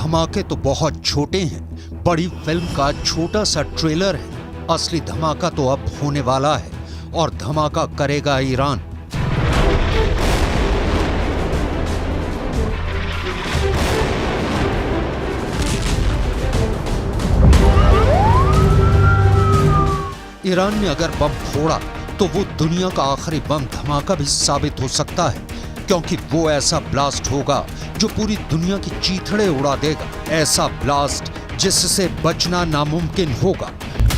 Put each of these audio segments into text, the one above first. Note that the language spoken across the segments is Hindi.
धमाके तो बहुत छोटे हैं, बड़ी फिल्म का छोटा सा ट्रेलर है। असली धमाका तो अब होने वाला है और धमाका करेगा ईरान। ईरान ने अगर बम फोड़ा तो वो दुनिया का आखिरी बम धमाका भी साबित हो सकता है, क्योंकि वो ऐसा ब्लास्ट होगा जो पूरी दुनिया की चीथड़े उड़ा देगा। ऐसा ब्लास्ट जिससे बचना नामुमकिन होगा।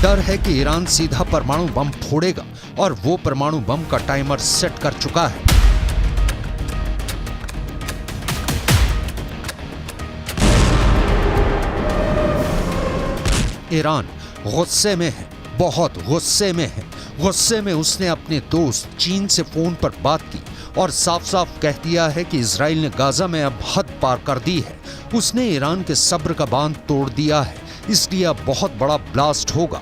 डर है कि ईरान सीधा परमाणु बम फोड़ेगा और वो परमाणु बम का टाइमर सेट कर चुका है। ईरान गुस्से में है, बहुत गुस्से में है। गुस्से में उसने अपने दोस्त चीन से फोन पर बात की और साफ साफ कह दिया है कि इजराइल ने गाजा में अब हद पार कर दी है। उसने ईरान के सब्र का बांध तोड़ दिया है, इसलिए अब बहुत बड़ा ब्लास्ट होगा।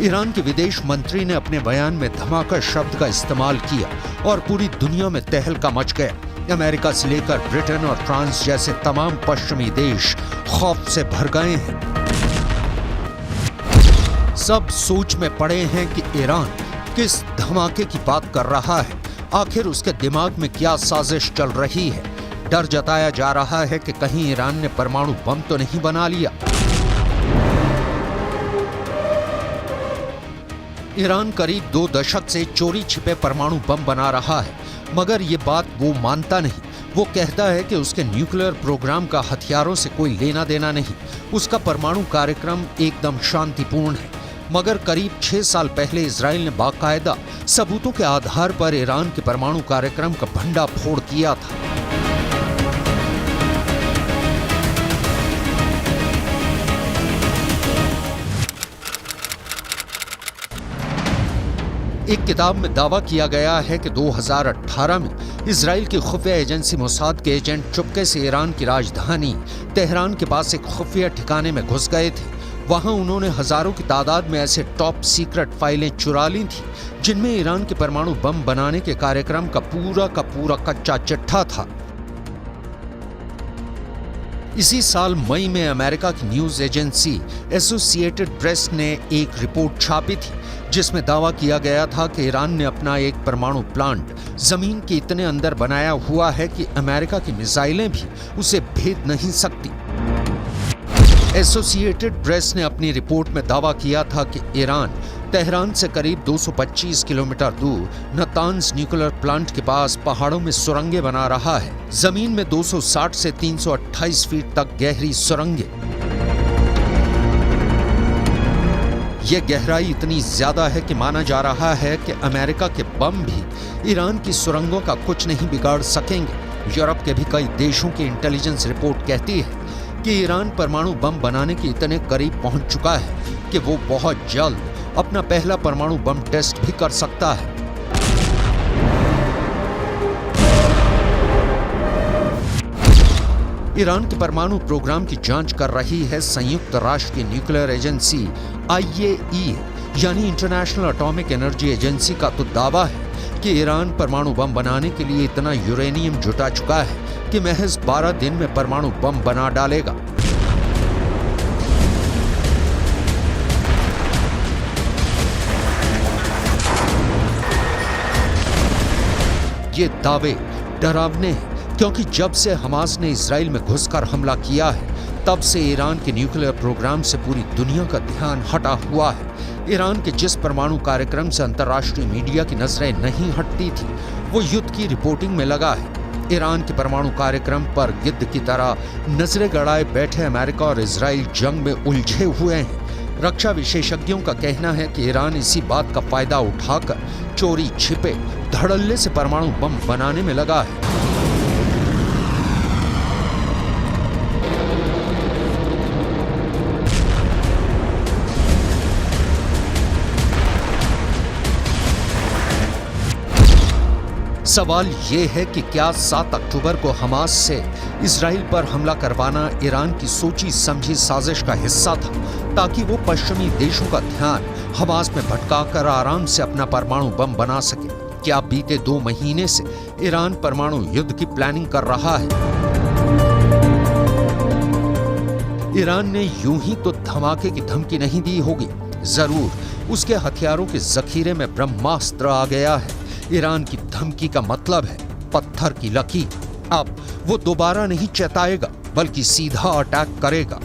ईरान के विदेश मंत्री ने अपने बयान में धमाका शब्द का इस्तेमाल किया और पूरी दुनिया में तहलका मच गया। अमेरिका से लेकर ब्रिटेन और फ्रांस जैसे तमाम पश्चिमी देश खौफ से भर गए हैं। सब सोच में पड़े हैं कि ईरान किस धमाके की बात कर रहा है, आखिर उसके दिमाग में क्या साजिश चल रही है। डर जताया जा रहा है कि कहीं ईरान ने परमाणु बम तो नहीं बना लिया। ईरान करीब 2 दशक से चोरी छिपे परमाणु बम बना रहा है, मगर ये बात वो मानता नहीं। वो कहता है कि उसके न्यूक्लियर प्रोग्राम का हथियारों से कोई लेना देना नहीं, उसका परमाणु कार्यक्रम एकदम शांतिपूर्ण है। मगर करीब 6 साल पहले इजराइल ने बाकायदा सबूतों के आधार पर ईरान के परमाणु कार्यक्रम का भंडाफोड़ किया था। एक किताब में दावा किया गया है कि 2018 में इजराइल की खुफिया एजेंसी मोसाद के एजेंट चुपके से ईरान की राजधानी तेहरान के पास एक खुफिया ठिकाने में घुस गए थे। वहां उन्होंने हजारों की तादाद में ऐसे टॉप सीक्रेट फाइलें चुरा ली थी जिनमें ईरान के परमाणु बम बनाने के कार्यक्रम का पूरा कच्चा चिट्ठा था। इसी साल मई में अमेरिका की न्यूज एजेंसी एसोसिएटेड प्रेस ने एक रिपोर्ट छापी थी जिसमें दावा किया गया था कि ईरान ने अपना एक परमाणु प्लांट जमीन के इतने अंदर बनाया हुआ है कि अमेरिका की मिसाइलें भी उसे भेद नहीं सकती। एसोसिएटेड प्रेस ने अपनी रिपोर्ट में दावा किया था कि ईरान तेहरान से करीब 225 किलोमीटर दूर नतांज न्यूक्लियर प्लांट के पास पहाड़ों में सुरंगें बना रहा है। जमीन में 260 से 328 फीट तक गहरी सुरंगें। ये गहराई इतनी ज्यादा है कि माना जा रहा है कि अमेरिका के बम भी ईरान की सुरंगों का कुछ नहीं बिगाड़ सकेंगे। यूरोप के भी कई देशों की इंटेलिजेंस रिपोर्ट कहती है कि ईरान परमाणु बम बनाने के इतने करीब पहुंच चुका है कि वो बहुत जल्द अपना पहला परमाणु बम टेस्ट भी कर सकता है। ईरान के परमाणु प्रोग्राम की जांच कर रही है संयुक्त राष्ट्र की न्यूक्लियर एजेंसी IAEA यानी इंटरनेशनल एटॉमिक एनर्जी एजेंसी का तो दावा है कि ईरान परमाणु बम बनाने के लिए इतना यूरेनियम जुटा चुका है कि महज 12 दिन में परमाणु बम बना डालेगा। ये दावे डरावने हैं, क्योंकि जब से हमास ने इजराइल में घुसकर हमला किया है तब से ईरान के न्यूक्लियर प्रोग्राम से पूरी दुनिया का ध्यान हटा हुआ है। ईरान के जिस परमाणु कार्यक्रम से अंतर्राष्ट्रीय मीडिया की नजरें नहीं हटती थी वो युद्ध की रिपोर्टिंग में लगा है। ईरान के परमाणु कार्यक्रम पर गिद्ध की तरह नजरें गड़ाए बैठे अमेरिका और इजराइल जंग में उलझे हुए हैं। रक्षा विशेषज्ञों का कहना है कि ईरान इसी बात का फायदा उठाकर चोरी छिपे धड़ल्ले से परमाणु बम बनाने में लगा है। सवाल ये है कि क्या 7 अक्टूबर को हमास से इजराइल पर हमला करवाना ईरान की सोची समझी साजिश का हिस्सा था, ताकि वो पश्चिमी देशों का ध्यान हमास में भटकाकर आराम से अपना परमाणु बम बना सके। क्या बीते 2 महीने से ईरान परमाणु युद्ध की प्लानिंग कर रहा है? ईरान ने यूं ही तो धमाके की धमकी नहीं दी होगी, जरूर उसके हथियारों के जखीरे में ब्रह्मास्त्र आ गया है। ईरान की धमकी का मतलब है पत्थर की लकीर। अब वो दोबारा नहीं चेताएगा, बल्कि सीधा अटैक करेगा।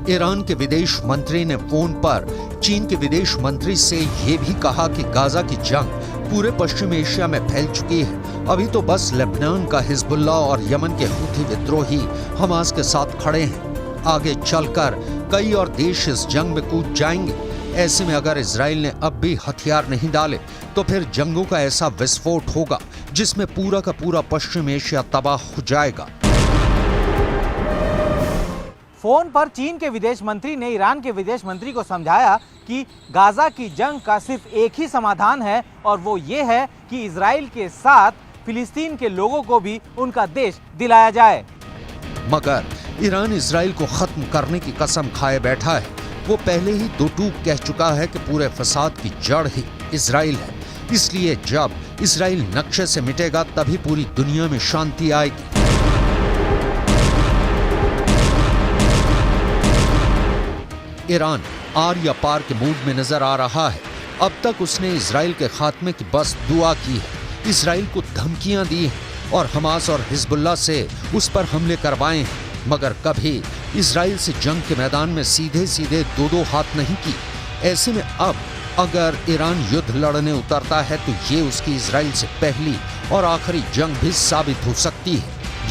ईरान के विदेश मंत्री ने फोन पर चीन के विदेश मंत्री से यह भी कहा कि गाजा की जंग पूरे पश्चिम एशिया में फैल चुकी है। अभी तो बस लेबनान का हिजबुल्लाह और यमन के हूथी विद्रोही हमास के साथ खड़े हैं। आगे चलकर कई और देश इस जंग में कूद जाएंगे। ऐसे में अगर इजराइल ने अब भी हथियार नहीं डाले तो फिर जंगों का ऐसा विस्फोट होगा जिसमें पूरा का पूरा पश्चिम एशिया तबाह हो जाएगा। फोन पर चीन के विदेश मंत्री ने ईरान के विदेश मंत्री को समझाया कि गाजा की जंग का सिर्फ एक ही समाधान है, और वो ये है कि इजराइल के साथ फिलिस्तीन के लोगों को भी उनका देश दिलाया जाए। मगर ईरान इजराइल को खत्म करने की कसम खाए बैठा है। वो पहले ही दो टूक कह चुका है कि पूरे फसाद की जड़ ही इजराइल है। इसलिए जब इजराइल नक्शे से मिटेगा तभी पूरी दुनिया में शांति आएगी। ईरान आर या पार के मूड में नजर आ रहा है। अब तक उसने इजराइल के खात्मे की बस दुआ की है, इजराइल को धमकियां दी हैं और हमास और हिजबुल्लाह से उस पर हमले करवाए हैं, मगर कभी इजराइल से जंग के मैदान में सीधे सीधे दो हाथ नहीं की। ऐसे में अब अगर ईरान युद्ध लड़ने उतरता है तो ये उसकी इजराइल से पहली और आखिरी जंग भी साबित हो सकती है।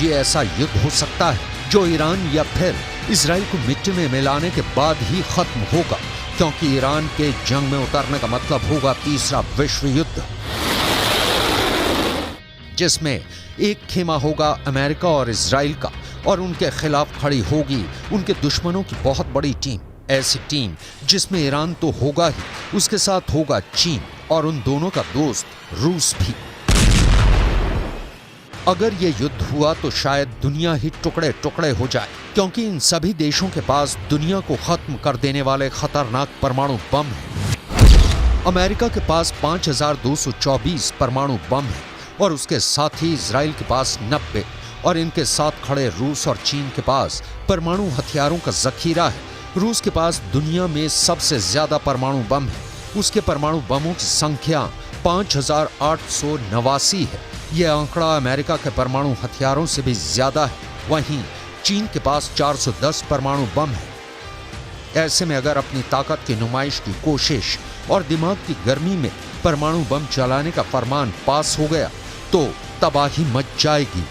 ये ऐसा युद्ध हो सकता है जो ईरान या फिर इजराइल को मिट्टी में मिलाने के बाद ही खत्म होगा, क्योंकि ईरान के जंग में उतरने का मतलब होगा तीसरा विश्व युद्ध, जिसमें एक खेमा होगा अमेरिका और इजराइल का, और उनके खिलाफ खड़ी होगी उनके दुश्मनों की बहुत बड़ी टीम। ऐसी टीम जिसमें ईरान तो होगा ही, उसके साथ होगा चीन और उन दोनों का दोस्त रूस भी। अगर ये युद्ध हुआ तो शायद दुनिया ही टुकड़े टुकड़े हो जाए, क्योंकि इन सभी देशों के पास दुनिया को खत्म कर देने वाले खतरनाक परमाणु बम हैं। अमेरिका के पास 5224 परमाणु बम हैं और उसके साथ ही इजराइल के पास 90, और इनके साथ खड़े रूस और चीन के पास परमाणु हथियारों का जखीरा है। रूस के पास दुनिया में सबसे ज्यादा परमाणु बम है। उसके परमाणु बमों की संख्या 5889 है। यह आंकड़ा अमेरिका के परमाणु हथियारों से भी ज्यादा है। वहीं चीन के पास 410 परमाणु बम है। ऐसे में अगर अपनी ताकत की नुमाइश की कोशिश और दिमाग की गर्मी में परमाणु बम चलाने का फरमान पास हो गया तो तबाही मच जाएगी।